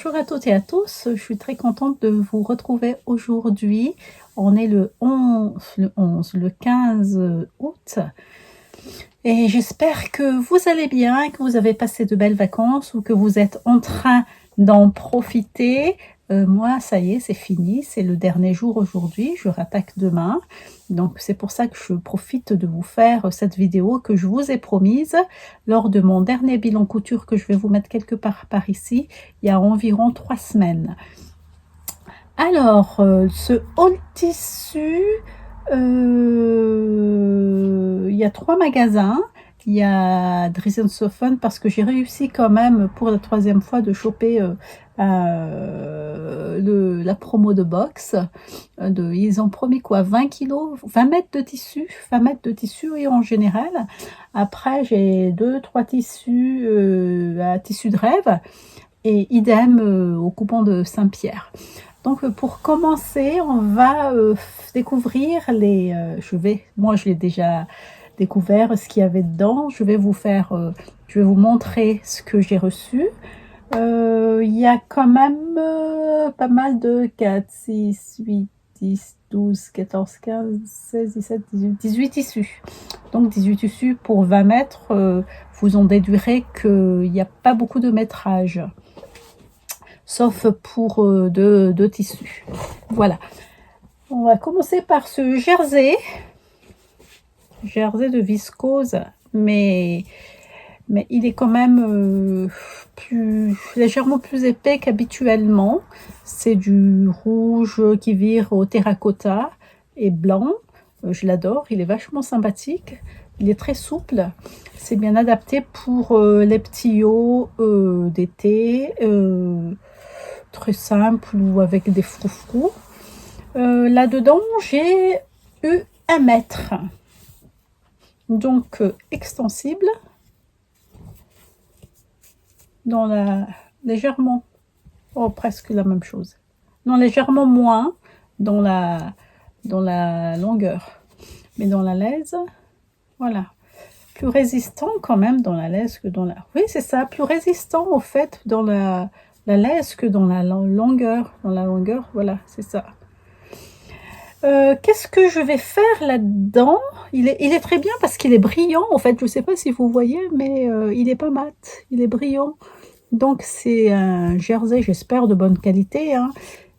Bonjour à toutes et à tous, je suis très contente de vous retrouver aujourd'hui. On est le 15 août et j'espère que vous allez bien, que vous avez passé de belles vacances ou que vous êtes en train d'en profiter. Moi, ça y est, c'est fini, c'est le dernier jour aujourd'hui, je rattaque demain. Donc c'est pour ça que je profite de vous faire cette vidéo que je vous ai promise lors de mon dernier bilan couture que je vais vous mettre quelque part par ici, il y a environ 3 semaines. Alors, ce haul tissu, il y a 3 magasins. Il y a Dresden-Soffen parce que j'ai réussi quand même pour la 3e fois de choper la promo de box. Ils ont promis quoi, 20 kilos, 20 mètres de tissu, 20 mètres de tissu et en général. Après, j'ai 2-3 tissus à tissu de rêve et idem au coupon de Saint-Pierre. Donc pour commencer, on va découvrir moi je l'ai déjà découvert ce qu'il y avait dedans. Je vais vous montrer ce que j'ai reçu. Il y a quand même pas mal de 4, 6, 8, 10, 12, 14, 15, 16, 17, 18 tissus. Donc 18 tissus pour 20 mètres, vous en déduirez qu'il n'y a pas beaucoup de métrage. Sauf pour deux tissus. Voilà. On va commencer par ce jersey de viscose, mais il est quand même légèrement plus épais qu'habituellement. C'est du rouge qui vire au terracotta et blanc. Je l'adore, il est vachement sympathique. Il est très souple. C'est bien adapté pour les petits hauts d'été. Très simple ou avec des froufrous. Là-dedans, j'ai eu 1 mètre. Donc, extensible. Dans légèrement, presque la même chose. Non, légèrement moins dans la longueur. Mais dans la laise, voilà. Plus résistant quand même dans la laise que dans la... Oui, c'est ça, plus résistant au fait dans la laise que dans la longueur. Dans la longueur, voilà, c'est ça. Qu'est-ce que je vais faire là-dedans? Il est très bien parce qu'il est brillant. En fait, je ne sais pas si vous voyez, mais il est pas mat. Il est brillant. Donc, c'est un jersey, j'espère, de bonne qualité. Hein.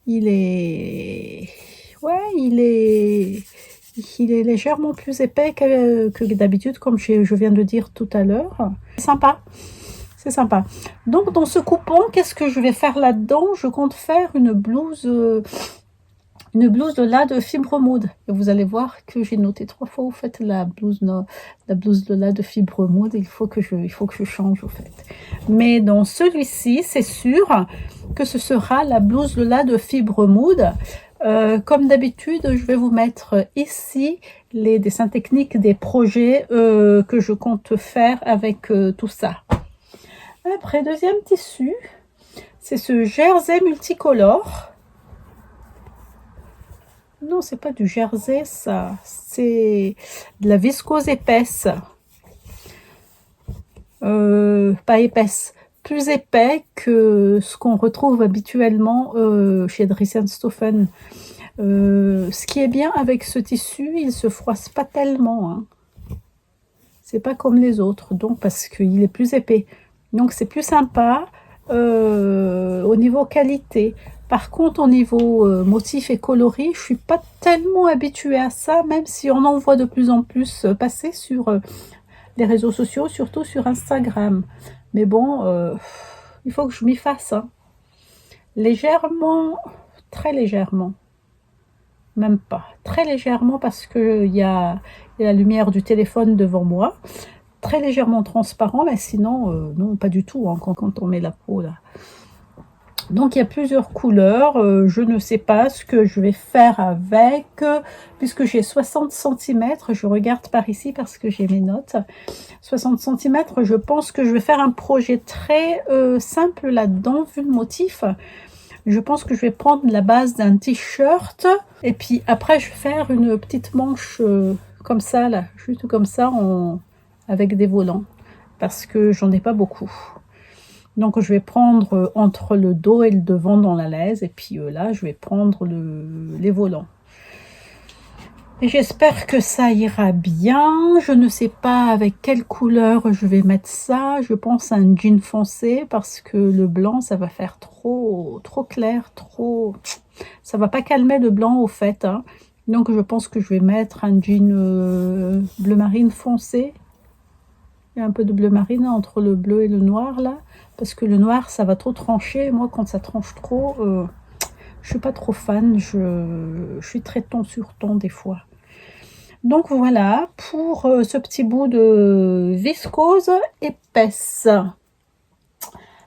Il est légèrement plus épais que d'habitude, comme je viens de dire tout à l'heure. C'est sympa. C'est sympa. Donc, dans ce coupon, qu'est-ce que je vais faire là-dedans? Je compte faire une blouse de là de fibre moude. Et vous allez voir que j'ai noté 3 fois, au fait, la blouse de là de fibre moude. Il faut que je change, au fait. Mais dans celui-ci, c'est sûr que ce sera la blouse de là de fibre moude. Comme d'habitude, je vais vous mettre ici les dessins techniques des projets que je compte faire avec tout ça. Après, deuxième tissu, c'est ce jersey multicolore. Non, c'est pas du jersey, ça. C'est de la viscose épaisse. Pas épaisse. Plus épais que ce qu'on retrouve habituellement chez Dresden-Soffen. Ce qui est bien avec ce tissu, il se froisse pas tellement. Hein. C'est pas comme les autres, donc parce qu'il est plus épais. Donc c'est plus sympa au niveau qualité. Par contre, au niveau motif et coloris, je suis pas tellement habituée à ça, même si on en voit de plus en plus passer sur les réseaux sociaux, surtout sur Instagram. Mais bon, il faut que je m'y fasse. Hein. Légèrement, très légèrement. Même pas. Très légèrement parce qu'il y a la lumière du téléphone devant moi. Très légèrement transparent, mais sinon, non, pas du tout, hein, quand on met la peau là. Donc il y a plusieurs couleurs, je ne sais pas ce que je vais faire avec, puisque j'ai 60 cm, je regarde par ici parce que j'ai mes notes, 60 cm, je pense que je vais faire un projet très simple là-dedans, vu le motif. Je pense que je vais prendre la base d'un t-shirt, et puis après je vais faire une petite manche comme ça, là, juste comme ça, avec des volants, parce que j'en ai pas beaucoup. Donc je vais prendre entre le dos et le devant dans la laise, et puis là je vais prendre les volants. Et j'espère que ça ira bien. Je ne sais pas avec quelle couleur je vais mettre ça. Je pense à un jean foncé parce que le blanc, ça va faire trop clair, trop... Ça va pas calmer le blanc au fait. Hein. Donc je pense que je vais mettre un jean bleu marine foncé. Il y a un peu de bleu marine entre le bleu et le noir là. Parce que le noir, ça va trop trancher. Moi, quand ça tranche trop... je suis pas trop fan, je suis très ton sur ton des fois. Donc voilà pour ce petit bout de viscose épaisse.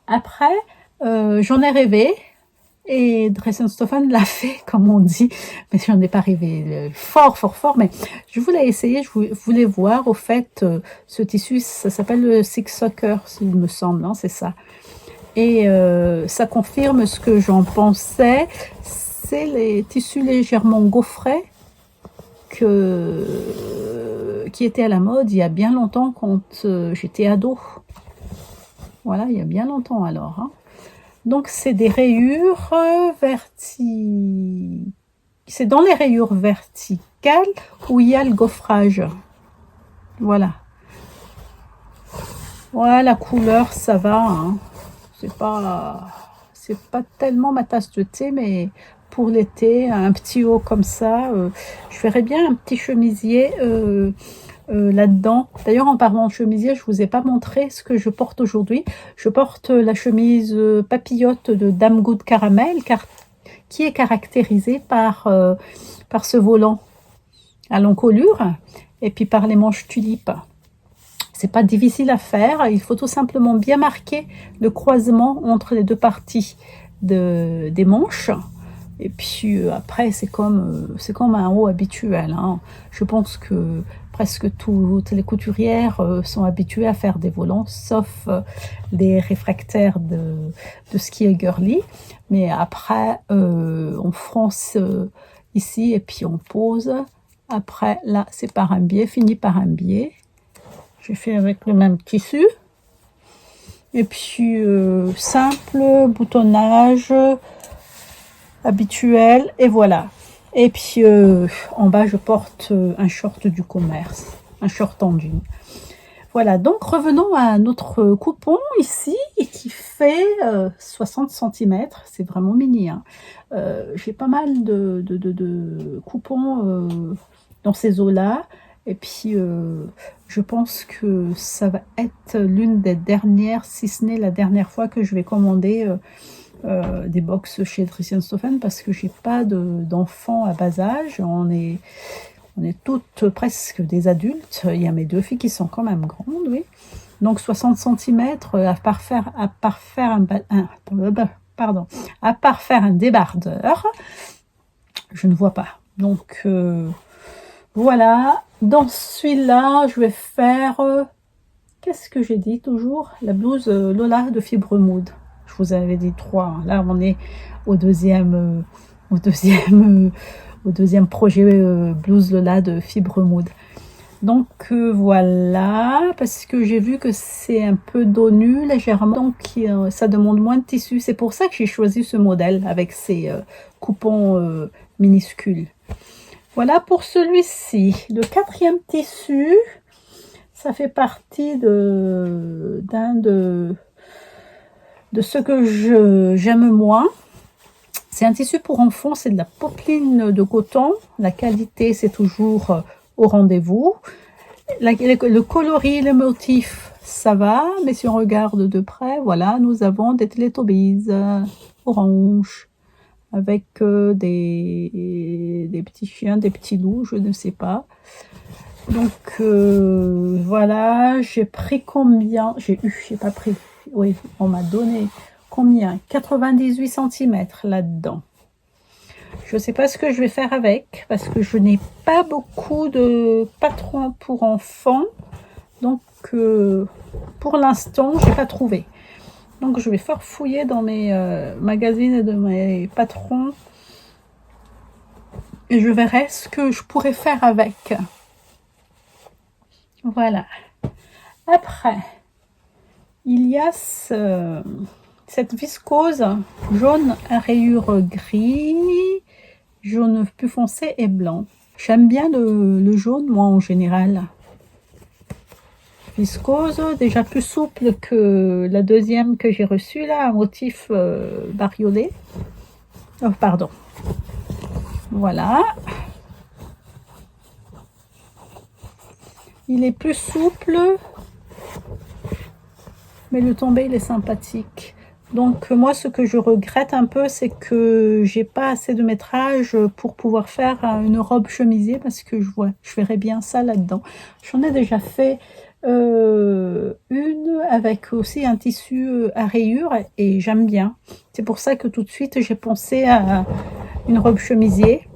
Après, j'en ai rêvé et Dressenstoffen l'a fait comme on dit, mais j'en ai pas rêvé fort, mais je voulais essayer, je voulais voir au fait ce tissu, ça s'appelle le Six Socker, s'il me semble, hein, c'est ça. Et ça confirme ce que j'en pensais, c'est les tissus légèrement gaufrés qui étaient à la mode il y a bien longtemps quand j'étais ado. Voilà, il y a bien longtemps alors. Hein. Donc c'est des rayures c'est dans les rayures verticales où il y a le gaufrage. Voilà. Voilà, la couleur, ça va. Hein. C'est pas tellement ma tasse de thé, mais pour l'été, un petit haut comme ça, je ferais bien un petit chemisier là-dedans. D'ailleurs, en parlant de chemisier, je vous ai pas montré ce que je porte aujourd'hui. Je porte la chemise papillote de Dame Good Caramel, qui est caractérisée par ce volant à l'encolure et puis par les manches tulipes. C'est pas difficile à faire, il faut tout simplement bien marquer le croisement entre les deux parties des manches. Et puis après, c'est comme un haut habituel. Hein. Je pense que presque toutes les couturières sont habituées à faire des volants, sauf les réfractaires de ce qui est girly. Mais après, on fronce ici et puis on pose. Après, là, c'est par un biais, fini par un biais. J'ai fait avec le même tissu. Et puis, simple boutonnage habituel. Et voilà. Et puis, en bas, je porte un short du commerce. Un short en jean. Voilà. Donc, revenons à notre coupon ici, qui fait 60 cm. C'est vraiment mini. Hein. J'ai pas mal de coupons dans ces eaux-là. Et puis, je pense que ça va être l'une des dernières, si ce n'est la dernière fois que je vais commander des box chez Dressenstoffen parce que j'ai pas d'enfants à bas âge. On est toutes presque des adultes. Il y a mes deux filles qui sont quand même grandes, oui. Donc 60 cm, à part faire un débardeur, je ne vois pas. Donc voilà, dans celui-là, je vais faire, qu'est-ce que j'ai dit toujours? La blouse Lola de Fibre Mood. Je vous avais dit 3. Hein. Là, on est au deuxième projet blouse Lola de Fibre Mood. Donc voilà, parce que j'ai vu que c'est un peu dos nu légèrement, donc ça demande moins de tissu. C'est pour ça que j'ai choisi ce modèle avec ces coupons minuscules. Voilà pour celui-ci. Le quatrième tissu, ça fait partie de ce que j'aime moins. C'est un tissu pour enfants, c'est de la popeline de coton. La qualité, c'est toujours au rendez-vous. Le coloris, le motif, ça va, mais si on regarde de près, voilà, nous avons des Teletubbies orange avec des petits chiens, des petits loups, je ne sais pas. Donc voilà, j'ai pris combien? J'ai pas pris. Oui, on m'a donné combien? 98 cm là-dedans. Je ne sais pas ce que je vais faire avec, parce que je n'ai pas beaucoup de patrons pour enfants. Donc, pour l'instant, je n'ai pas trouvé. Donc, je vais farfouiller dans mes magazines de mes patrons. Et je verrai ce que je pourrais faire avec. Voilà. Après, il y a cette viscose jaune à rayures gris, jaune plus foncé et blanc. J'aime bien le jaune, moi, en général. Viscose, déjà plus souple que la deuxième que j'ai reçue, là, un motif bariolé. Oh, pardon. Voilà. Il est plus souple, mais le tombé, il est sympathique. Donc moi, ce que je regrette un peu, c'est que j'ai pas assez de métrage pour pouvoir faire une robe chemisier, parce que je verrais bien ça là-dedans. J'en ai déjà fait une avec aussi un tissu à rayures et j'aime bien. C'est pour ça que tout de suite, j'ai pensé à une robe chemisier.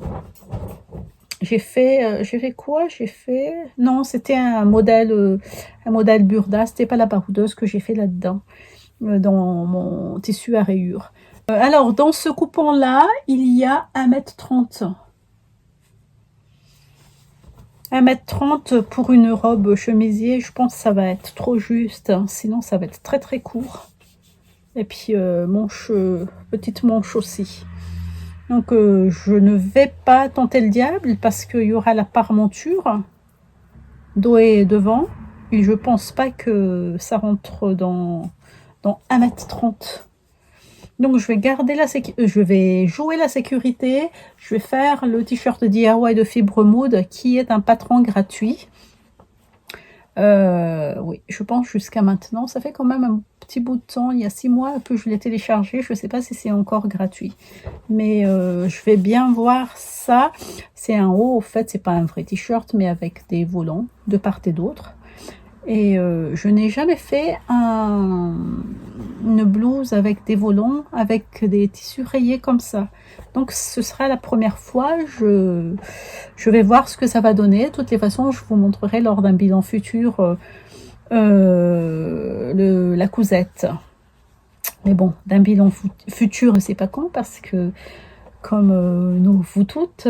J'ai fait quoi? Non, c'était un modèle Burda, c'était pas la baroudeuse que j'ai fait là-dedans. Dans mon tissu à rayures. Alors, dans ce coupon-là, il y a 1,30 m. 1,30 m pour une robe chemisier, je pense que ça va être trop juste, hein, sinon ça va être très très court. Et puis, petite manche aussi. Donc, je ne vais pas tenter le diable parce qu'il y aura la parmenture dos et devant. Et je pense pas que ça rentre dans 1,30 m. Donc je vais garder je vais jouer la sécurité. Je vais faire le t-shirt DIY de Fibre Mood qui est un patron gratuit. Oui, je pense jusqu'à maintenant. Ça fait quand même un petit bout de temps. Il y a 6 mois que je l'ai téléchargé. Je ne sais pas si c'est encore gratuit. Mais je vais bien voir ça. C'est un haut, en fait. C'est pas un vrai t-shirt, mais avec des volants de part et d'autre. Et je n'ai jamais fait une blouse avec des volants, avec des tissus rayés comme ça. Donc ce sera la première fois. Je vais voir ce que ça va donner. De toutes les façons, je vous montrerai lors d'un bilan futur la cousette. Mais bon, d'un bilan futur, c'est pas con parce que comme vous toutes,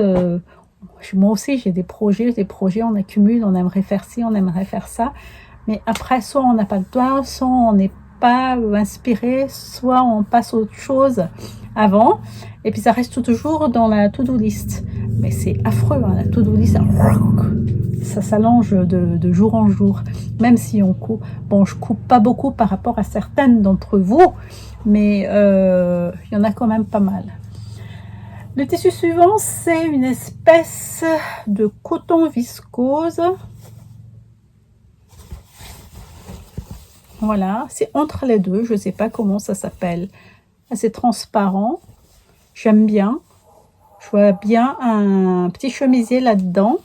moi aussi j'ai des projets, on accumule, on aimerait faire ci, on aimerait faire ça. Mais après, soit on n'a pas le temps, soit on n'est pas inspiré, soit on passe à autre chose avant. Et puis ça reste toujours dans la to-do list. Mais c'est affreux, hein, la to-do list. Ça s'allonge de jour en jour. Même si on coupe. Bon, je coupe pas beaucoup par rapport à certaines d'entre vous. Mais il y en a quand même pas mal. Le tissu suivant, c'est une espèce de coton viscose. Voilà, c'est entre les deux, je ne sais pas comment ça s'appelle. C'est transparent, j'aime bien. Je vois bien un petit chemisier là-dedans.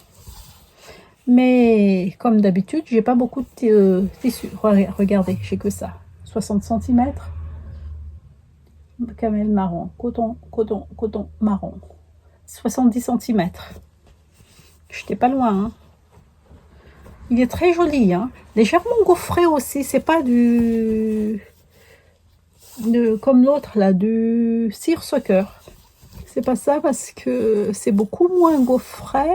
Mais comme d'habitude, j'ai pas beaucoup de tissu. Regardez, j'ai que ça. 60 cm. Camel marron, coton marron. 70 cm. J'étais pas loin, hein. Il est très joli, hein. Légèrement gaufré aussi, c'est pas comme l'autre là, du seersucker. C'est pas ça parce que c'est beaucoup moins gaufré.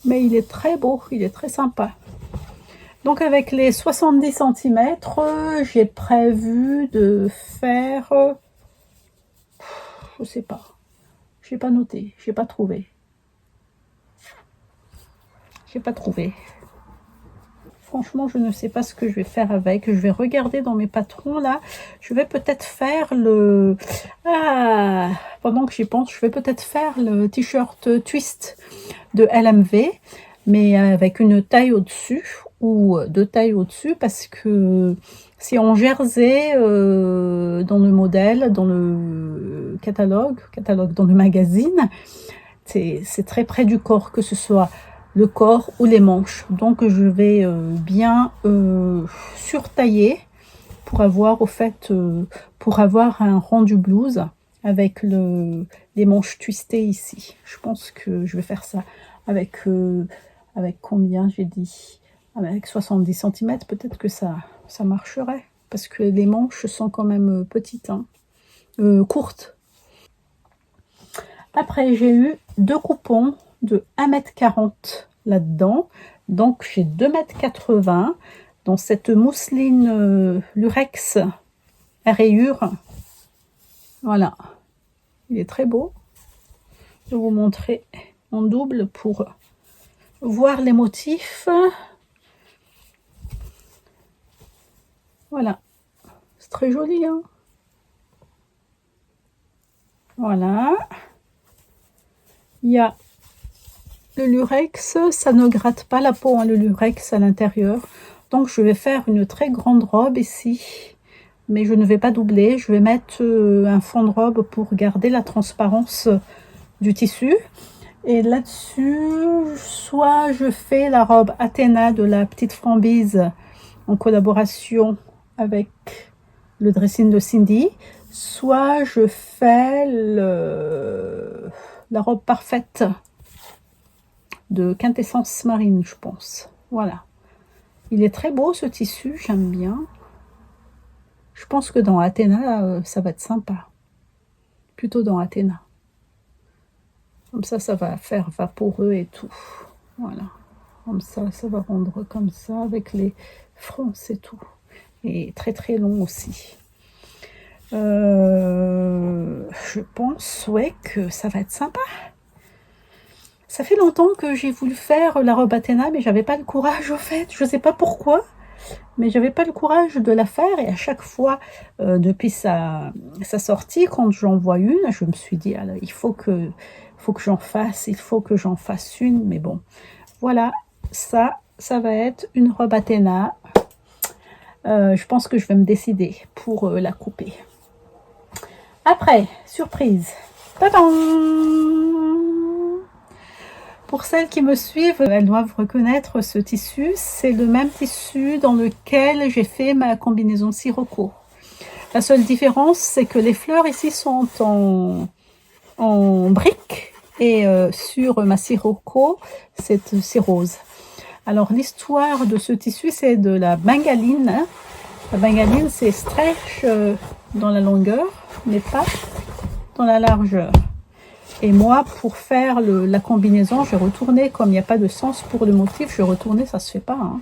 Mais il est très beau, il est très sympa. Donc avec les 70 cm, j'ai prévu de faire... je sais pas. J'ai pas noté, j'ai pas trouvé. Franchement, je ne sais pas ce que je vais faire avec. Je vais regarder dans mes patrons là. Je vais peut-être faire pendant que j'y pense, je vais peut-être faire le t-shirt twist de LMV, mais avec une taille au-dessus ou 2 tailles au-dessus, parce que c'est en jersey dans le modèle, dans le catalogue dans le magazine. C'est très près du corps, que ce soit le corps ou les manches. Donc je vais bien surtailler pour avoir pour avoir un rendu blouse avec les manches twistées ici. Je pense que je vais faire ça avec combien j'ai dit, avec 70 cm. Peut-être que ça marcherait parce que les manches sont quand même petites, hein, courtes. Après, j'ai eu 2 coupons de 1,40 m là-dedans. Donc, j'ai 2,80 m. dans cette mousseline lurex à rayures. Voilà, il est très beau. Je vais vous montrer en double pour voir les motifs. Voilà, c'est très joli, hein. Voilà, il y a le lurex, ça ne gratte pas la peau, hein, le lurex à l'intérieur. Donc je vais faire une très grande robe ici, mais je ne vais pas doubler. Je vais mettre un fond de robe pour garder la transparence du tissu. Et là-dessus, soit je fais la robe Athéna de la petite Framboise en collaboration avec le dressing de Cindy, soit je fais la robe parfaite de Quintessence Marine, je pense. Voilà. Il est très beau ce tissu, j'aime bien. Je pense que dans Athéna, ça va être sympa. Plutôt dans Athéna. Comme ça va faire vaporeux et tout. Voilà. Comme ça va rendre comme ça avec les fronces et tout. Et très très long aussi. Je pense, ouais, que ça va être sympa. Ça fait longtemps que j'ai voulu faire la robe Athéna, mais j'avais pas le courage, au fait. Je sais pas pourquoi, mais j'avais pas le courage de la faire. Et à chaque fois, depuis sa sortie, quand j'en vois une, je me suis dit, alors, il faut que j'en fasse, il faut que j'en fasse une. Mais bon, voilà, ça va être une robe Athéna. Je pense que je vais me décider pour la couper. Après, surprise. Tadam! Pour celles qui me suivent, elles doivent reconnaître ce tissu. C'est le même tissu dans lequel j'ai fait ma combinaison Sirocco. La seule différence, c'est que les fleurs ici sont en briques et sur ma Sirocco, c'est rose. Alors l'histoire de ce tissu, c'est de la bengaline. Hein. La bengaline, c'est stretch dans la longueur, mais pas dans la largeur. Et moi, pour faire la combinaison, j'ai retourné, comme il n'y a pas de sens pour le motif, j'ai retourné, ça se fait pas. Hein.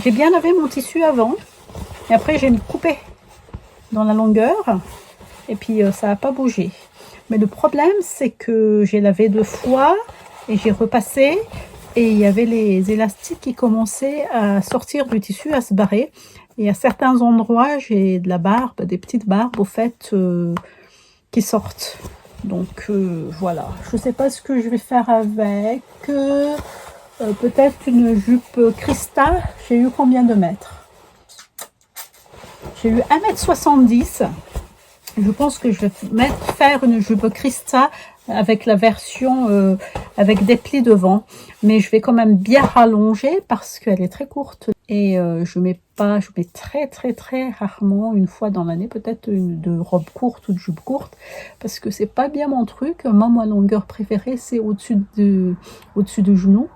J'ai bien lavé mon tissu avant, et après j'ai coupé dans la longueur, et puis ça n'a pas bougé. Mais le problème, c'est que j'ai lavé 2 fois, et j'ai repassé, et il y avait les élastiques qui commençaient à sortir du tissu, à se barrer. Et à certains endroits, j'ai de la barbe, des petites barbes, au fait, qui sortent. Donc voilà, je ne sais pas ce que je vais faire avec. Peut-être une jupe Christa. J'ai eu combien de mètres? J'ai eu 1,70 m. Je pense que je vais faire une jupe Christa avec la version avec des plis devant. Mais je vais quand même bien rallonger parce qu'elle est très courte. Et je mets très rarement, une fois dans l'année, peut-être de robe courte ou de jupe courte, parce que c'est pas bien mon truc. Moi, ma longueur préférée, c'est au-dessus du genou.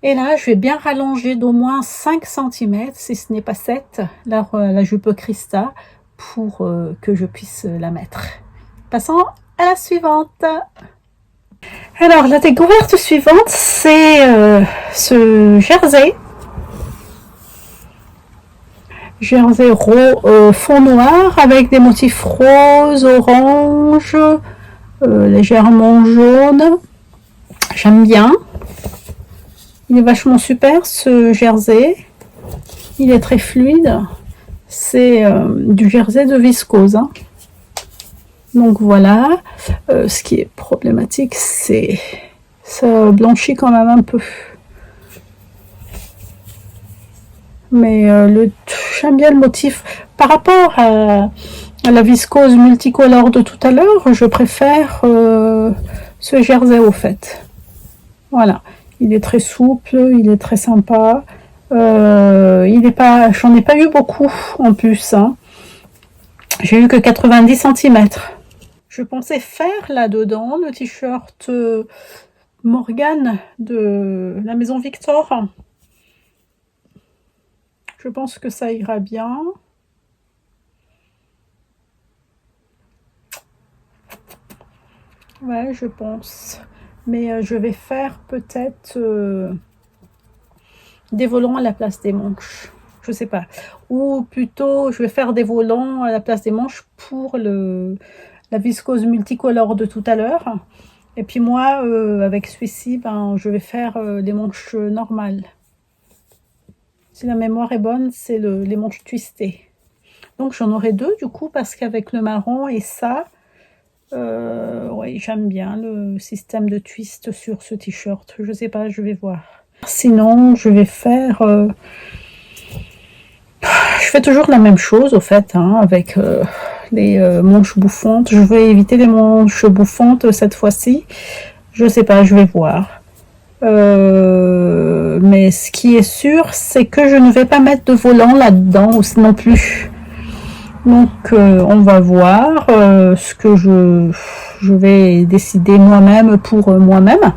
Et là, je vais bien rallonger d'au moins 5 cm, si ce n'est pas 7, la jupe Christa, pour que je puisse la mettre. Passons à la suivante. Alors, la découverte suivante, c'est ce jersey. Jersey fond noir avec des motifs roses, orange, légèrement jaune. J'aime bien. Il est vachement super ce jersey. Il est très fluide. C'est du jersey de viscose. Hein. Donc voilà. Ce qui est problématique, c'est ça blanchit quand même un peu. Mais j'aime bien le motif. Par rapport à la viscose multicolore de tout à l'heure, je préfère ce jersey au fait. Voilà, il est très souple, il est très sympa. J'en ai pas eu beaucoup en plus. Hein. J'ai eu que 90 cm. Je pensais faire là-dedans le t-shirt Morgane de la maison Victor. Je pense que ça ira bien. Ouais, je pense. Mais je vais faire peut-être des volants à la place des manches. Je sais pas. Ou plutôt, je vais faire des volants à la place des manches pour la viscose multicolore de tout à l'heure. Et puis moi, avec celui-ci, ben, je vais faire les manches normales. Si la mémoire est bonne, c'est les manches twistées. Donc j'en aurai deux du coup, parce qu'avec le marron et ça, ouais, j'aime bien le système de twist sur ce t-shirt. Je sais pas, je vais voir. Sinon, je vais faire... je fais toujours la même chose au fait, hein, avec les manches bouffantes. Je vais éviter les manches bouffantes cette fois-ci. Je sais pas, je vais voir. Mais ce qui est sûr, c'est que je ne vais pas mettre de volant là-dedans non plus. Donc on va voir ce que je vais décider moi-même pour moi-même.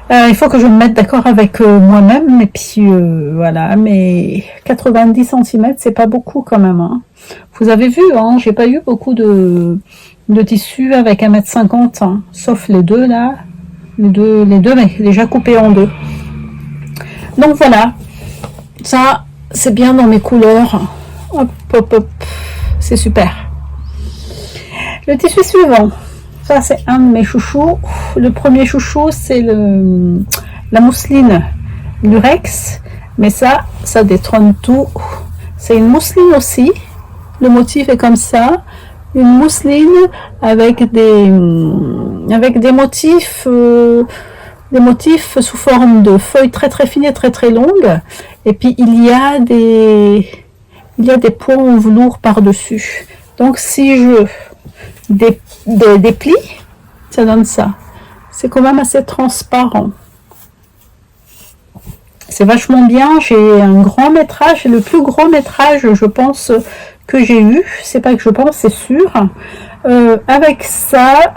Il faut que je me mette d'accord avec moi-même, et puis voilà, mais 90 cm, c'est pas beaucoup quand même. Hein. Vous avez vu, hein, j'ai pas eu beaucoup de tissu avec 1,50 m, hein, sauf les deux là, les deux, mais déjà coupés en deux. Donc voilà, ça c'est bien dans mes couleurs. Hop, hop, hop, c'est super. Le tissu suivant. Ça, c'est un de mes chouchous. Le premier chouchou, c'est la mousseline lurex. Mais ça détrône tout. C'est une mousseline aussi. Le motif est comme ça. Une mousseline avec des motifs sous forme de feuilles très très fines et très très longues. Et puis, il y a des points en velours par-dessus. Donc, si je déplie, ça donne ça. C'est quand même assez transparent. C'est vachement bien. J'ai un grand métrage, le plus gros métrage, je pense, que j'ai eu. C'est pas que je pense, c'est sûr. Avec ça,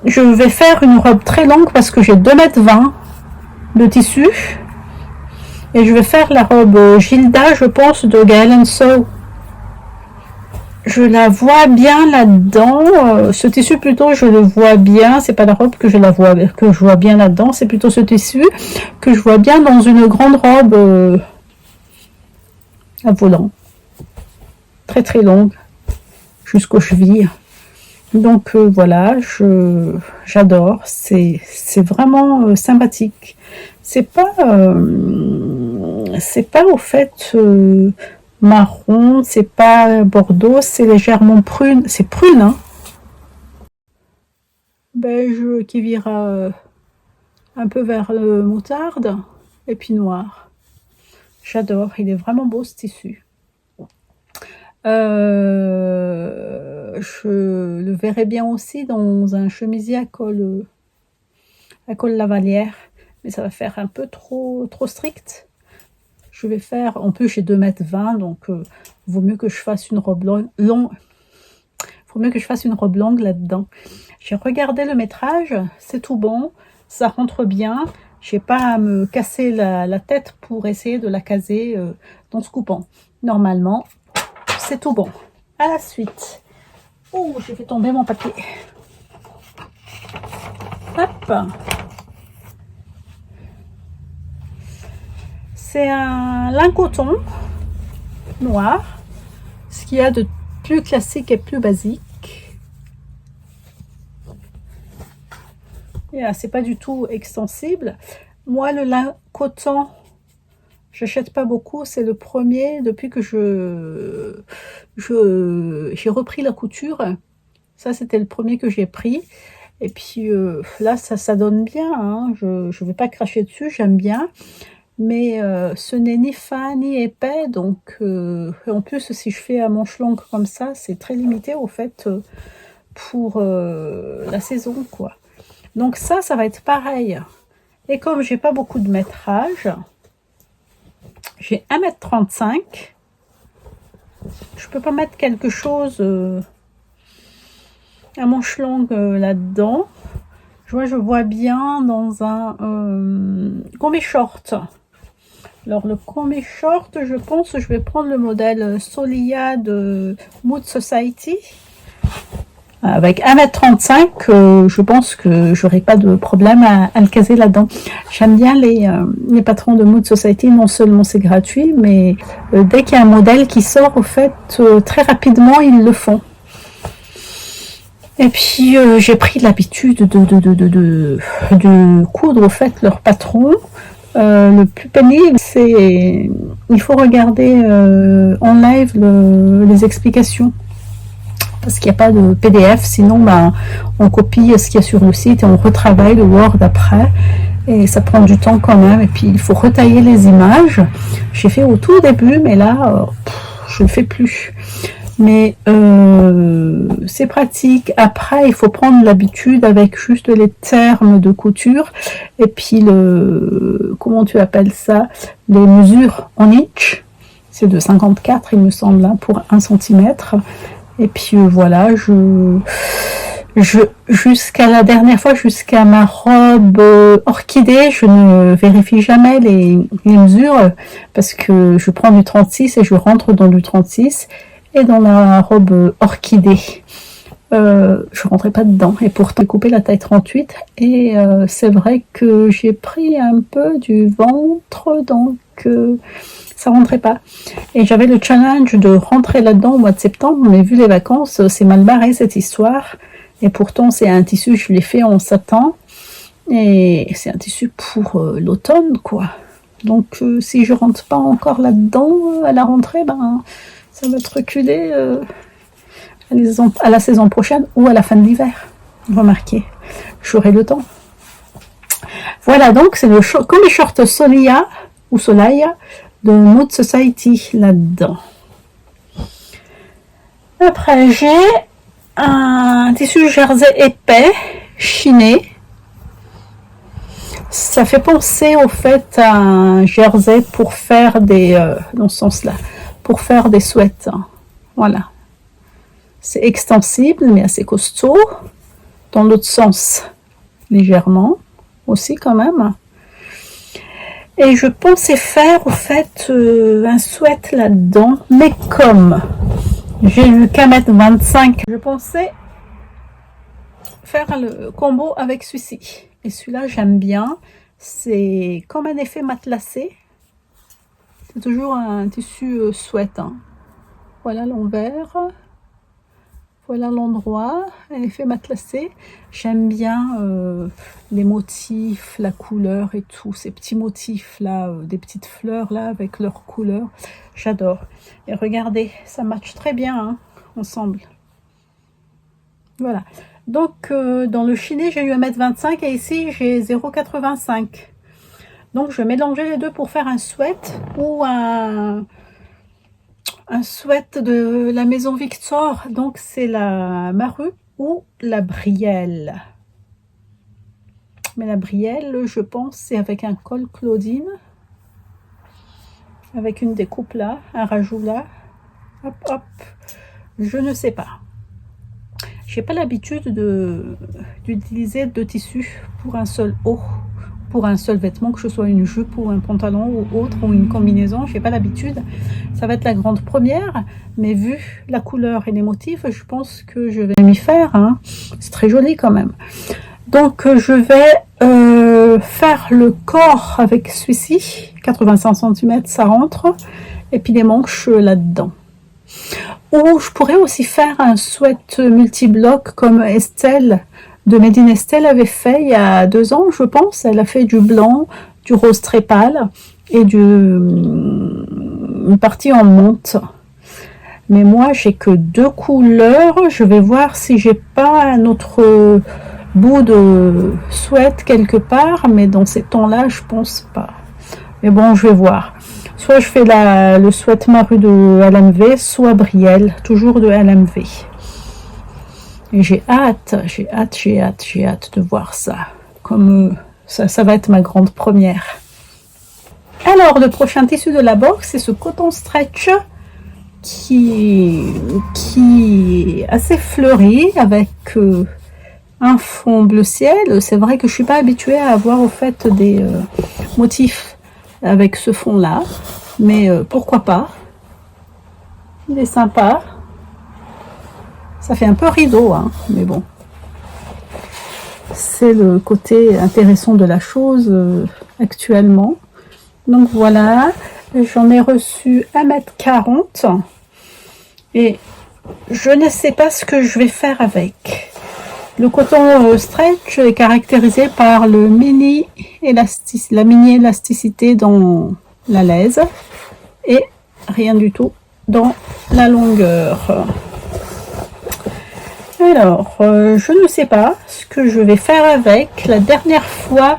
je vais faire une robe très longue parce que j'ai 2,20 m de tissu. Et je vais faire la robe Gilda, je pense, de Gaël & So. Je la vois bien là-dedans. Ce tissu plutôt, je le vois bien. C'est pas la robe que je vois bien là-dedans. C'est plutôt ce tissu que je vois bien dans une grande robe à volant, très très longue, jusqu'aux chevilles. Donc voilà, j'adore. C'est vraiment sympathique. C'est pas au fait marron, c'est pas bordeaux, c'est légèrement prune. C'est prune, hein. Beige qui vira un peu vers le moutarde et puis noir. J'adore, il est vraiment beau ce tissu. Je le verrai bien aussi dans un chemisier à col lavalière, mais ça va faire un peu trop strict. Je vais faire, en plus j'ai 2,20 m, donc vaut mieux que je fasse une robe longue. Vaut mieux que je fasse une robe longue là-dedans. J'ai regardé le métrage, c'est tout bon, ça rentre bien. J'ai pas à me casser la tête pour essayer de la caser dans ce coupant. Normalement, c'est tout bon. À la suite. Oh, j'ai fait tomber mon papier. Hop. C'est un lin coton noir, ce qu'il y a de plus classique et plus basique. C'est pas du tout extensible. Moi, le lin coton, j'achète pas beaucoup. C'est le premier depuis que j'ai repris la couture. Ça, c'était le premier que j'ai pris. Et puis là, ça donne bien. Hein. Je vais pas cracher dessus, j'aime bien. Mais ce n'est ni fin ni épais, donc en plus si je fais à manche longue comme ça, c'est très limité au fait pour la saison, quoi. Donc ça va être pareil. Et comme j'ai pas beaucoup de métrage, j'ai 1,35 m. Je peux pas mettre quelque chose à manche longue là-dedans. Je vois bien dans un combi short. Alors le combi short, je pense que je vais prendre le modèle Solia de Mood Society. avec 1,35 m, je pense que j'aurai pas de problème à le caser là-dedans. J'aime bien les patrons de Mood Society, non seulement c'est gratuit, mais dès qu'il y a un modèle qui sort, au fait, très rapidement, ils le font. Et puis j'ai pris l'habitude de coudre au fait leur patron. Le plus pénible, c'est il faut regarder en live les explications, parce qu'il n'y a pas de PDF, sinon ben, on copie ce qu'il y a sur le site et on retravaille le Word après, et ça prend du temps quand même. Et puis il faut retailler les images. J'ai fait au tout début, mais là je ne le fais plus. Mais c'est pratique. Après, il faut prendre l'habitude avec juste les termes de couture et puis comment tu appelles ça, les mesures en inch. C'est de 54, il me semble, hein, pour 1 cm. Et puis voilà, jusqu'à la dernière fois, jusqu'à ma robe orchidée, je ne vérifie jamais les mesures, parce que je prends du 36 et je rentre dans du 36. Et dans la robe orchidée, je rentrais pas dedans, et pourtant j'ai coupé la taille 38, et c'est vrai que j'ai pris un peu du ventre, donc ça rentrait pas. Et j'avais le challenge de rentrer là-dedans au mois de septembre, mais vu les vacances, c'est mal barré cette histoire. Et pourtant c'est un tissu, je l'ai fait en satin, et c'est un tissu pour l'automne, quoi. Donc si je rentre pas encore là-dedans à la rentrée, ben ça va être reculé à la saison prochaine ou à la fin de l'hiver. Remarquez, j'aurai le temps. Voilà, donc c'est comme les shorts Solia ou Solaya de Mood Society là-dedans. Après, j'ai un tissu jersey épais, chiné. Ça fait penser au fait à un jersey pour faire dans ce sens-là, pour faire des sweats. Voilà. C'est extensible, mais assez costaud. Dans l'autre sens, légèrement, aussi quand même. Et je pensais faire, au fait, un sweat là-dedans, mais comme j'ai eu qu'à mettre 25, je pensais faire le combo avec celui-ci. Et celui-là, j'aime bien. C'est comme un effet matelassé. C'est toujours un tissu sweat. Hein. Voilà l'envers. Voilà l'endroit. Un effet matelassé. J'aime bien les motifs, la couleur et tout. Ces petits motifs là, des petites fleurs là avec leurs couleurs. J'adore. Et regardez, ça matche très bien hein, ensemble. Voilà. Donc dans le chiné j'ai eu 1,25 m et ici j'ai 0,85 m. Donc je vais mélanger les deux pour faire un sweat ou un sweat de la maison Victor. Donc c'est la Maru ou la Brielle. Mais la Brielle je pense c'est avec un col Claudine, avec une découpe là, un rajout là, hop hop, je ne sais pas. J'ai pas l'habitude d'utiliser deux tissus pour un seul haut, pour un seul vêtement, que ce soit une jupe ou un pantalon ou autre, ou une combinaison. J'ai pas l'habitude. Ça va être la grande première, mais vu la couleur et les motifs, je pense que je vais m'y faire. Hein. C'est très joli quand même. Donc je vais faire le corps avec celui-ci, 85 cm, ça rentre, et puis les manches là-dedans. Ou je pourrais aussi faire un sweat multi-bloc comme Estelle de Made in Estelle avait fait il y a 2 ans, je pense. Elle a fait du blanc, du rose très pâle et une partie en monte. Mais moi, j'ai que 2 couleurs. Je vais voir si j'ai pas un autre bout de sweat quelque part, mais dans ces tons-là, je pense pas. Mais bon, je vais voir. Soit je fais le sweat Maru de LMV, soit Brielle, toujours de LMV. Et j'ai hâte de voir ça. Comme ça va être ma grande première. Alors, le prochain tissu de la box, c'est ce coton stretch qui est assez fleuri avec un fond bleu ciel. C'est vrai que je suis pas habituée à avoir au fait des motifs avec ce fond là, mais pourquoi pas, il est sympa. Ça fait un peu rideau, hein, mais bon. C'est le côté intéressant de la chose actuellement. Donc voilà, j'en ai reçu 1,40 m et je ne sais pas ce que je vais faire avec. Le coton stretch est caractérisé par la mini élasticité dans la laise et rien du tout dans la longueur. Alors, je ne sais pas ce que je vais faire avec. La dernière fois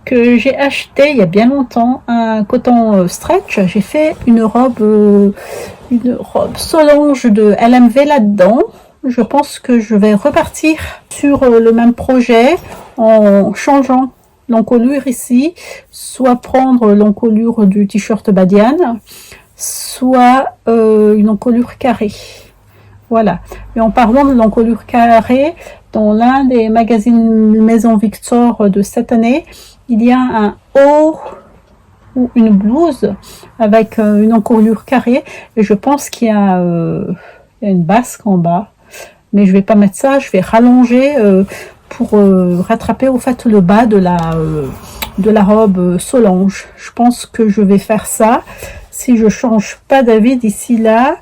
que j'ai acheté, il y a bien longtemps, un coton stretch, j'ai fait une robe Solange de LMV là-dedans. Je pense que je vais repartir sur le même projet en changeant l'encolure ici, soit prendre l'encolure du t-shirt Badiane, soit une encolure carrée. Voilà. Et en parlant de l'encolure carrée, dans l'un des magazines Maison Victor de cette année, il y a un haut ou une blouse avec une encolure carrée. Et je pense qu'il y a une basque en bas. Mais je vais pas mettre ça, je vais rallonger pour rattraper au fait le bas de la robe Solange. Je pense que je vais faire ça si je change pas d'avis d'ici là.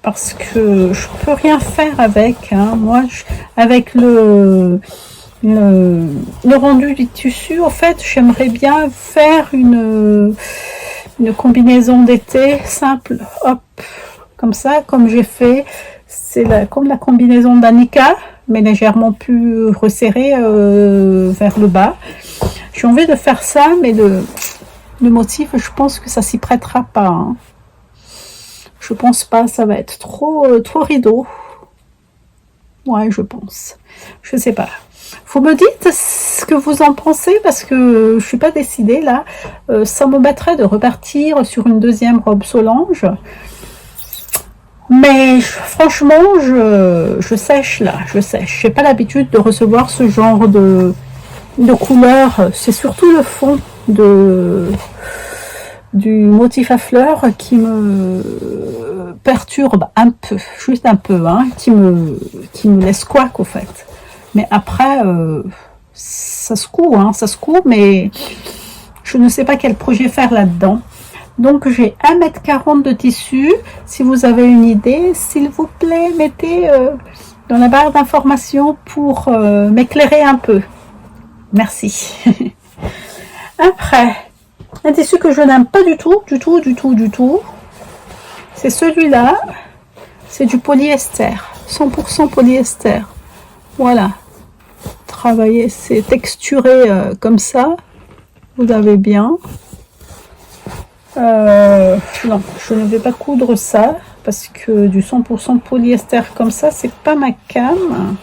Parce que je peux rien faire avec, hein. Moi, avec le rendu du tissu, en fait, j'aimerais bien faire une combinaison d'été simple, hop, comme ça, comme j'ai fait, c'est comme la combinaison d'Annika, mais légèrement plus resserrée vers le bas. J'ai envie de faire ça, mais le motif, je pense que ça s'y prêtera pas, hein. Je pense pas, ça va être trop rideau. Ouais, je pense. Je sais pas. Vous me dites ce que vous en pensez parce que je suis pas décidée là. Ça m'embêterait de repartir sur une deuxième robe Solange. Mais franchement, je sèche là, je sèche. J'ai pas l'habitude de recevoir ce genre de couleurs. C'est surtout le fond du motif à fleurs qui me perturbe un peu, juste un peu, hein, qui me laisse couac au fait. Mais après, ça se coud, hein, ça se coud, mais je ne sais pas quel projet faire là-dedans. Donc j'ai 1,40 m de tissu. Si vous avez une idée, s'il vous plaît, mettez dans la barre d'informations pour m'éclairer un peu. Merci. Après, un tissu que je n'aime pas du tout, c'est celui-là. C'est du polyester, 100% polyester. Voilà. Travailler, c'est texturé comme ça. Vous avez bien. Non, je ne vais pas coudre ça parce que du 100% polyester comme ça, c'est pas ma came.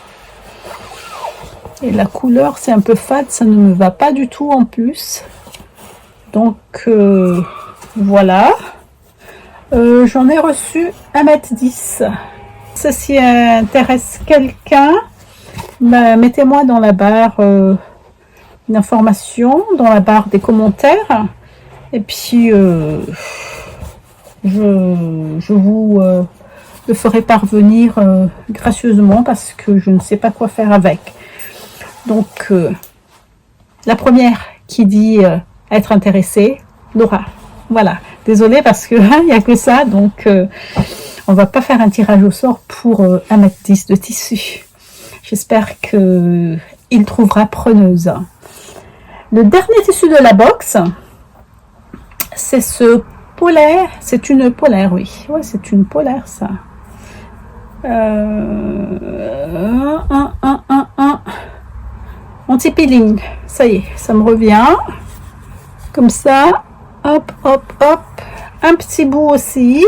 Et la couleur, c'est un peu fade, ça ne me va pas du tout en plus. Donc voilà. J'en ai reçu 1,10 m. Si ça intéresse quelqu'un, bah, mettez-moi dans la barre d'informations, dans la barre des commentaires. Et puis je vous le ferai parvenir gracieusement parce que je ne sais pas quoi faire avec. Donc la première qui dit être intéressée, Laura. Voilà. Désolée parce que il n'y a que ça, donc on va pas faire un tirage au sort pour 1,10 m de tissu. J'espère que il trouvera preneuse. Le dernier tissu de la box, c'est ce polaire. C'est une polaire, oui. Ouais, c'est une polaire, ça. Anti-peeling. Ça y est, ça me revient. Comme ça. Hop, hop, hop. Un petit bout aussi.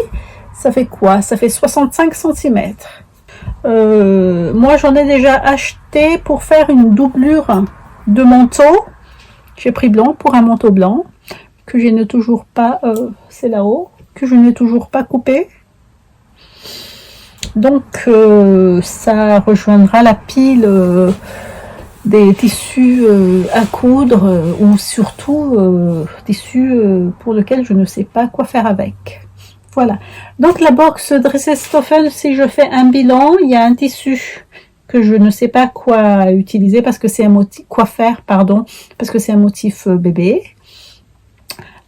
Ça fait quoi? Ça fait 65 cm. Moi, j'en ai déjà acheté pour faire une doublure de manteau. J'ai pris blanc pour un manteau blanc que je n'ai toujours pas, c'est là-haut, que je n'ai toujours pas coupé. Donc, ça rejoindra la pile des tissus à coudre ou surtout tissus pour lesquels je ne sais pas quoi faire avec. Voilà. Donc la box Dressenstoffen, si je fais un bilan, il y a un tissu que je ne sais pas quoi utiliser parce que c'est un motif, quoi faire, pardon, parce que c'est un motif bébé.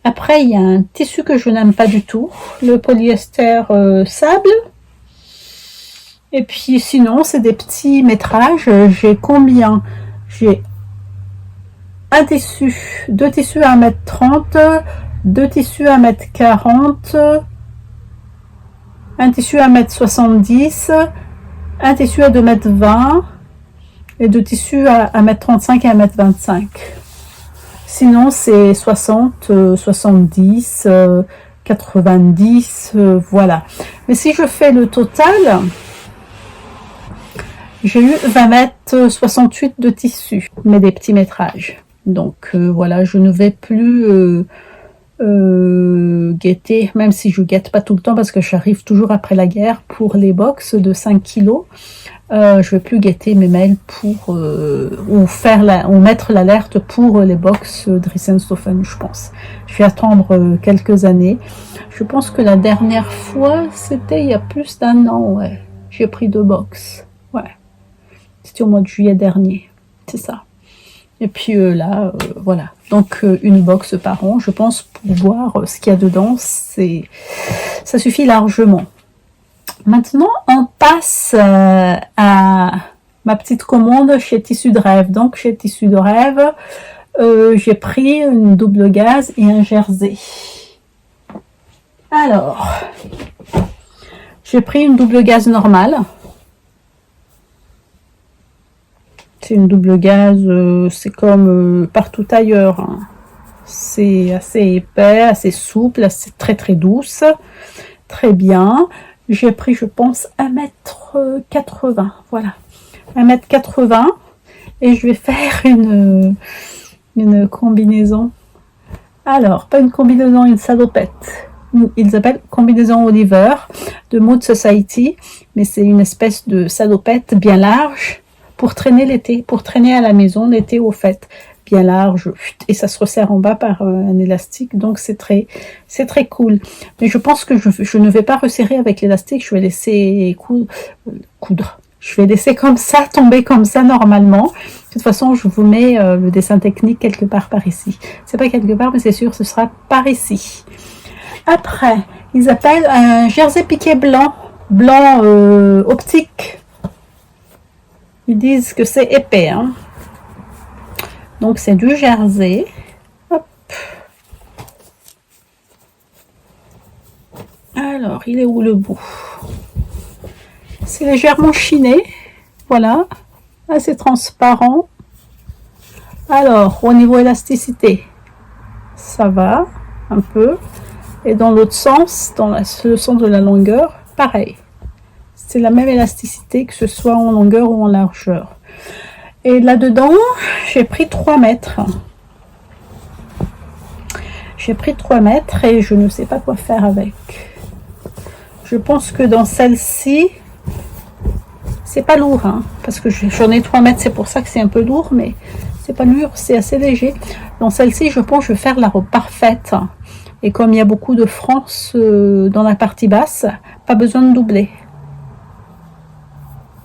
Après, il y a un tissu que je n'aime pas du tout, le polyester sable. Et puis sinon, c'est des petits métrages. J'ai combien? J'ai un tissu, deux tissus à 1,30 m, deux tissus à 1,40 m, un tissu à 1,70 m, un tissu à 2,20 m et deux tissus à 1,35 m et 1,25 m. Sinon, c'est 60, 70, 90, voilà. Mais si je fais le total, j'ai eu 20,68 m de tissu, mais des petits métrages. Donc voilà, je ne vais plus guetter, même si je guette pas tout le temps parce que j'arrive toujours après la guerre pour les box de 5 kg. Je vais plus guetter mes mails pour ou mettre l'alerte pour les box Dressenstoffen, je pense. Je vais attendre quelques années. Je pense que la dernière fois, c'était il y a plus d'1 an, ouais. J'ai pris 2 box, ouais. C'était au mois de juillet dernier, c'est ça. Et puis là, voilà. Donc une box par an, je pense, pour voir ce qu'il y a dedans, ça suffit largement. Maintenant, on passe à ma petite commande chez Tissus de Rêve. Donc, chez Tissus de Rêve, j'ai pris une double gaze et un jersey. Alors, j'ai pris une double gaze normale. C'est une double gaze, c'est comme partout ailleurs. Hein. C'est assez épais, assez souple, assez très très douce. Très bien. J'ai pris, je pense, 1,80 m. Voilà. 1,80 m. Et je vais faire une combinaison. Alors, pas une combinaison, une salopette. Ils appellent combinaison Oliver de Mood Society. Mais c'est une espèce de salopette bien large pour traîner l'été, pour traîner à la maison l'été au fait. Bien large et ça se resserre en bas par un élastique, donc c'est très cool. Mais je pense que je ne vais pas resserrer avec l'élastique, je vais laisser coudre. Je vais laisser comme ça, tomber comme ça normalement. De toute façon, je vous mets le dessin technique quelque part par ici. C'est pas quelque part, mais c'est sûr, ce sera par ici. Après, ils appellent un jersey piqué blanc optique. Ils disent que c'est épais, hein. Donc c'est du jersey. Hop. Alors, il est où le bout? C'est légèrement chiné. Voilà. Assez transparent. Alors, au niveau élasticité, ça va un peu. Et dans l'autre sens, dans le sens de la longueur, pareil. C'est la même élasticité que ce soit en longueur ou en largeur. Et là-dedans, j'ai pris 3 mètres. J'ai pris 3 mètres et je ne sais pas quoi faire avec. Je pense que dans celle-ci, c'est pas lourd, hein, parce que j'en ai 3 mètres, c'est pour ça que c'est un peu lourd, mais c'est pas lourd, c'est assez léger. Dans celle-ci, je pense que je vais faire la robe parfaite. Et comme il y a beaucoup de France dans la partie basse, pas besoin de doubler.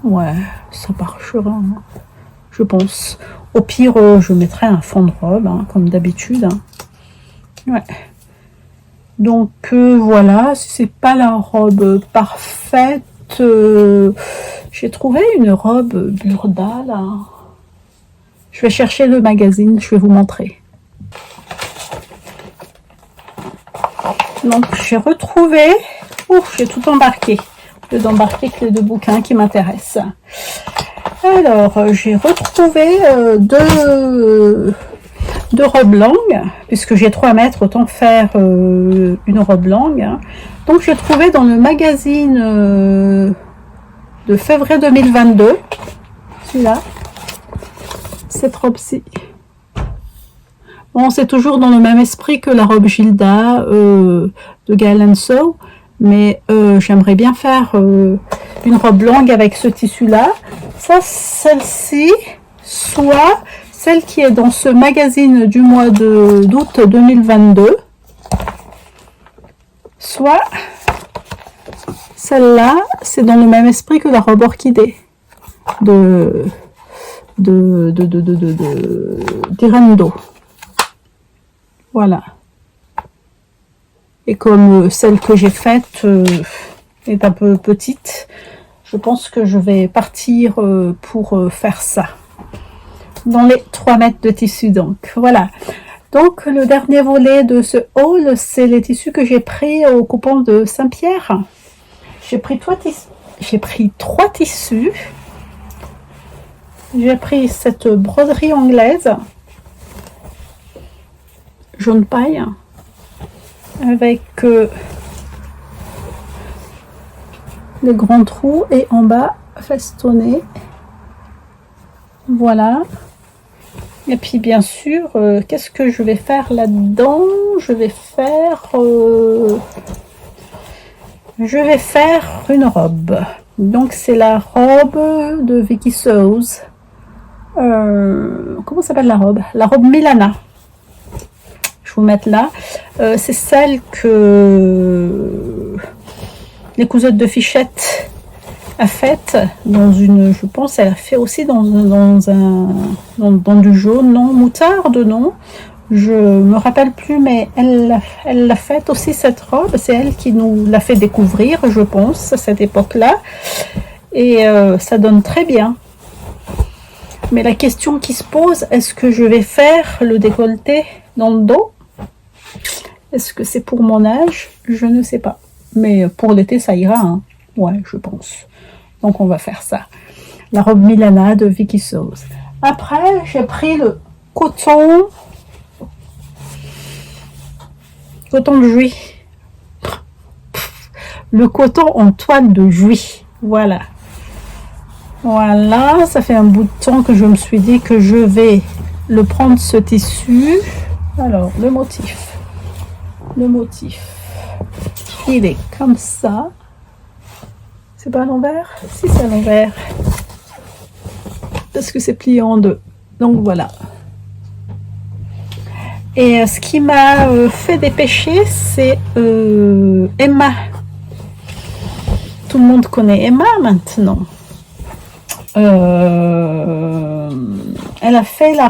Ouais, ça marchera, hein. Je pense. Au pire, je mettrai un fond de robe, hein, comme d'habitude. Hein. Ouais. Donc, voilà. Si c'est pas la robe parfaite, j'ai trouvé une robe Burda, là. Je vais chercher le magazine, je vais vous montrer. Donc, j'ai retrouvé... Ouf, j'ai tout embarqué. Au lieu d'embarquer que les 2 bouquins qui m'intéressent. Alors, j'ai retrouvé deux robes longues, puisque j'ai 3 mètres, autant faire une robe longue. Hein. Donc, j'ai trouvé dans le magazine de février 2022, celui-là, cette robe-ci. Bon, c'est toujours dans le même esprit que la robe Gilda de Gaël & So, mais j'aimerais bien faire une robe longue avec ce tissu-là. Ça, celle-ci, soit celle qui est dans ce magazine du mois d'août 2022, soit Celle-là, c'est dans le même esprit que la robe orchidée d'Irando. Voilà. Et comme celle que j'ai faite est un peu petite, je pense que je vais partir pour faire ça. Dans les 3 mètres de tissu, donc. Voilà. Donc, le dernier volet de ce haul, c'est les tissus que j'ai pris au coupon de Saint-Pierre. J'ai pris 3 tissus. J'ai pris cette broderie anglaise, jaune paille, avec les grands trous et en bas festonné. Voilà. Et puis bien sûr, qu'est-ce que je vais faire là-dedans? Je vais faire une robe. Donc c'est la robe de Vicky Sewes. Comment s'appelle la robe? La robe Milana. Je vais vous mettre là. C'est celle que les cousettes de Fichette a faite dans une, je pense, elle a fait aussi dans du jaune, non, moutarde, non, je me rappelle plus, mais elle l'a faite aussi cette robe, c'est elle qui nous l'a fait découvrir, je pense, à cette époque-là, et ça donne très bien. Mais la question qui se pose, est-ce que je vais faire le décolleté dans le dos? Est-ce que c'est pour mon âge? Je ne sais pas. Mais pour l'été, ça ira, hein. Ouais, je pense. Donc, on va faire ça. La robe Milana de Vicky Sewes. Après, j'ai pris le coton de Juif. Le coton en toile de Juif. Voilà. Voilà, ça fait un bout de temps que je me suis dit que je vais le prendre, ce tissu. Alors, le motif, il est comme ça. C'est pas à l'envers? Si, c'est à l'envers. Parce que c'est plié en deux. Donc, voilà. Et ce qui m'a fait dépêcher, c'est Emma. Tout le monde connaît Emma maintenant. Elle a fait la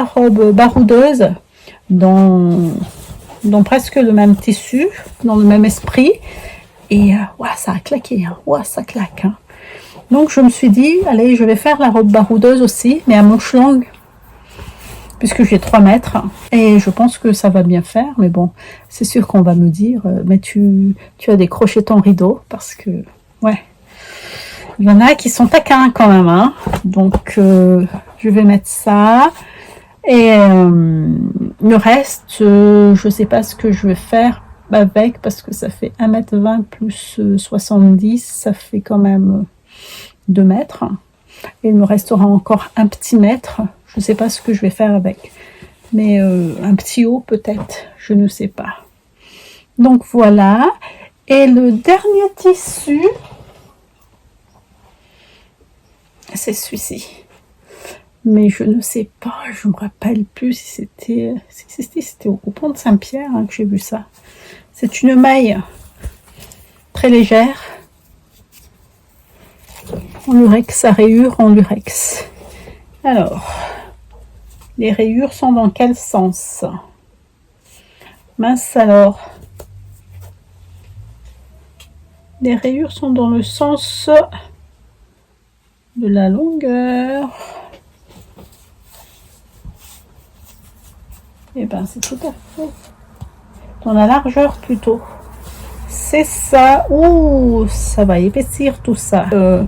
robe baroudeuse dans presque le même tissu, dans le même esprit, et ouais, ça a claqué, hein. Ouais, ça claque, hein. Donc je me suis dit, allez, je vais faire la robe baroudeuse aussi, mais à manches longues, puisque j'ai 3 mètres, et je pense que ça va bien faire. Mais bon, c'est sûr qu'on va me dire, mais tu as décroché ton rideau, parce que ouais, il y en a qui sont taquins quand même, hein. Donc je vais mettre ça. Et le reste, je sais pas ce que je vais faire avec, parce que ça fait 1m20 plus 70, ça fait quand même 2 mètres. Et il me restera encore un petit mètre. Je sais pas ce que je vais faire avec. Mais un petit haut peut-être, je ne sais pas. Donc voilà. Et le dernier tissu, c'est celui-ci. Mais je ne sais pas, je me rappelle plus si c'était au coupon de Saint-Pierre, hein, que j'ai vu ça. C'est une maille très légère, en lurex, à rayures en lurex. Alors, les rayures sont dans quel sens? Mince alors. Les rayures sont dans le sens de la longueur. Et ben c'est tout à fait dans la largeur plutôt. C'est ça. Ouh, ça va épaissir tout ça. Je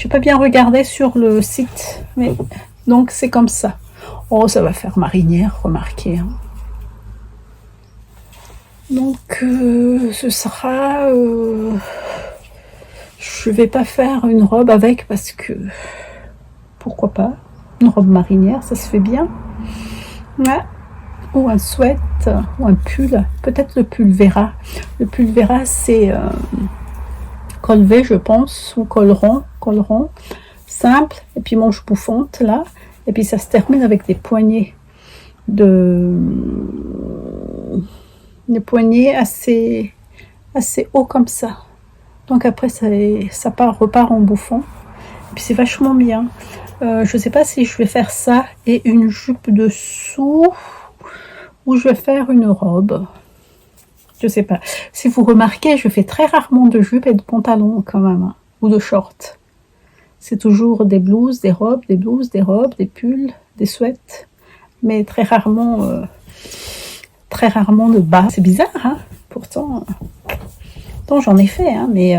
n'ai pas bien regardé sur le site, mais donc c'est comme ça. Oh, ça va faire marinière, remarquez, hein. Donc ce sera je vais pas faire une robe avec, parce que pourquoi pas, une robe marinière, ça se fait bien, ouais. Ou un sweat, ou un pull, peut-être le pull Vera. Le pull Vera, c'est col V, je pense, ou col rond, simple, et puis manche bouffante là, et puis ça se termine avec des poignées assez assez haut comme ça. Donc après ça repart en bouffon. Et puis c'est vachement bien. Je sais pas si je vais faire ça et une jupe dessous ou je vais faire une robe. Je sais pas. Si vous remarquez, je fais très rarement de jupe et de pantalon quand même, hein, ou de shorts. C'est toujours des blouses, des robes, des blouses, des robes, des pulls, des sweats, mais très rarement de bas. C'est bizarre, hein. Pourtant j'en ai fait, hein, mais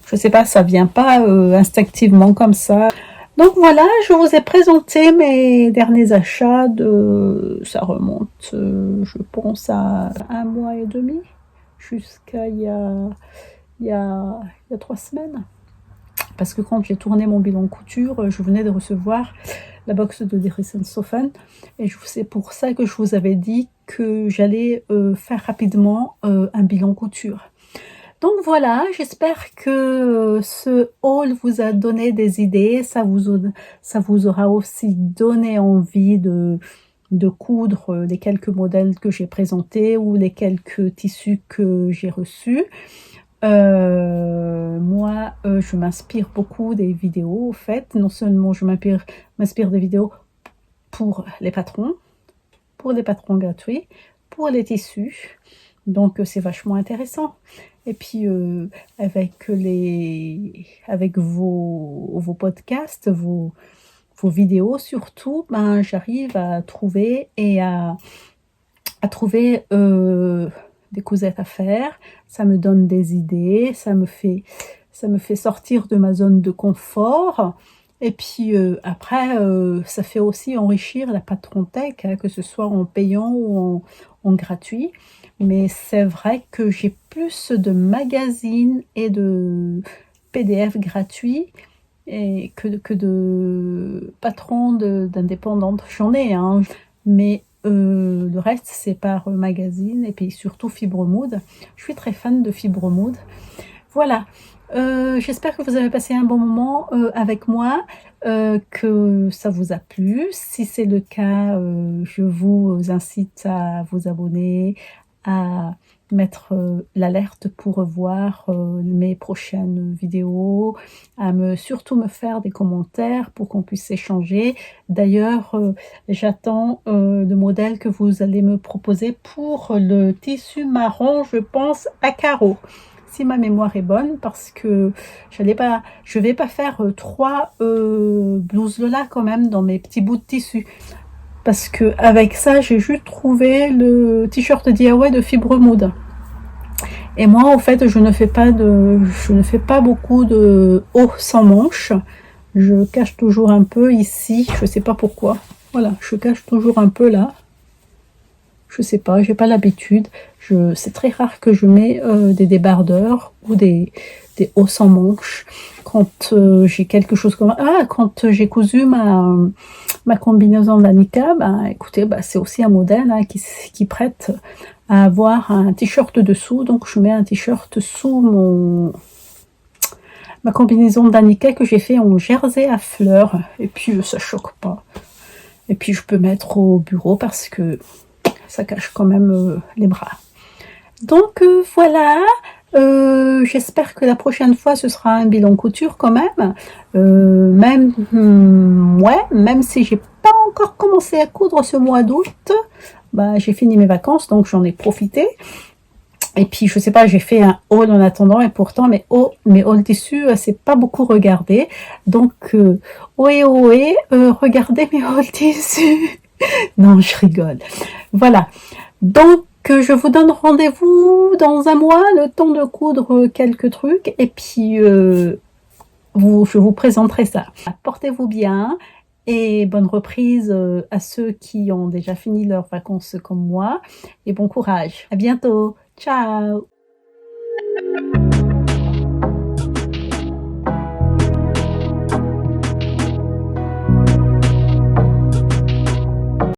je sais pas, ça vient pas instinctivement comme ça. Donc voilà, je vous ai présenté mes derniers achats ça remonte, je pense, à 1 mois et demi, jusqu'à il y a 3 semaines. Parce que quand j'ai tourné mon bilan couture, je venais de recevoir la box de Dresden-Soffen et c'est pour ça que je vous avais dit que j'allais faire rapidement un bilan couture. Donc voilà, j'espère que ce haul vous a donné des idées, ça vous aura aussi donné envie de coudre les quelques modèles que j'ai présentés ou les quelques tissus que j'ai reçus. Moi, je m'inspire beaucoup des vidéos, au fait. Non seulement je m'inspire des vidéos pour les patrons gratuits, pour les tissus. Donc c'est vachement intéressant. Et puis avec vos podcasts, vos vidéos surtout, ben j'arrive à trouver des cousettes à faire. Ça me donne des idées, ça me fait sortir de ma zone de confort. Et puis après, ça fait aussi enrichir la Patrontech, hein, que ce soit en payant ou en gratuit. Mais c'est vrai que j'ai plus de magazines et de PDF gratuits et que de patrons d'indépendantes. J'en ai, hein, mais le reste c'est par magazine et puis surtout Fibremood. Je suis très fan de Fibremood. Voilà. J'espère que vous avez passé un bon moment avec moi, que ça vous a plu. Si c'est le cas, je vous incite à vous abonner, à mettre l'alerte pour voir mes prochaines vidéos, surtout me faire des commentaires pour qu'on puisse échanger. D'ailleurs, j'attends le modèle que vous allez me proposer pour le tissu marron, je pense, à carreaux. Si ma mémoire est bonne, parce que je vais pas faire 3 blouses Lola quand même dans mes petits bouts de tissu. Parce que avec ça, j'ai juste trouvé le t-shirt DIY de Fibremood. Et moi, en fait, je ne fais pas beaucoup de haut sans manches. Je cache toujours un peu ici, je sais pas pourquoi. Voilà, je cache toujours un peu là. Je sais pas, j'ai pas l'habitude. C'est très rare que je mets des débardeurs ou des hauts sans manches quand j'ai quelque chose comme quand j'ai cousu ma combinaison d'Annika. Ben écoutez, c'est aussi un modèle, hein, qui prête à avoir un t-shirt dessous, donc je mets un t-shirt sous ma combinaison d'Annika que j'ai fait en jersey à fleurs, et puis ça choque pas. Et puis je peux mettre au bureau parce que ça cache quand même les bras. Donc voilà, j'espère que la prochaine fois ce sera un bilan couture quand même. Même si j'ai pas encore commencé à coudre ce mois d'août, j'ai fini mes vacances donc j'en ai profité. Et puis je sais pas, j'ai fait un haul en attendant et pourtant mes hauls tissus c'est pas beaucoup regardé. Donc regardez mes hauls tissus. Non, je rigole. Voilà. Donc, je vous donne rendez-vous dans un mois, le temps de coudre quelques trucs, et puis je vous présenterai ça. Portez-vous bien, et bonne reprise à ceux qui ont déjà fini leurs vacances comme moi, et bon courage. À bientôt. Ciao.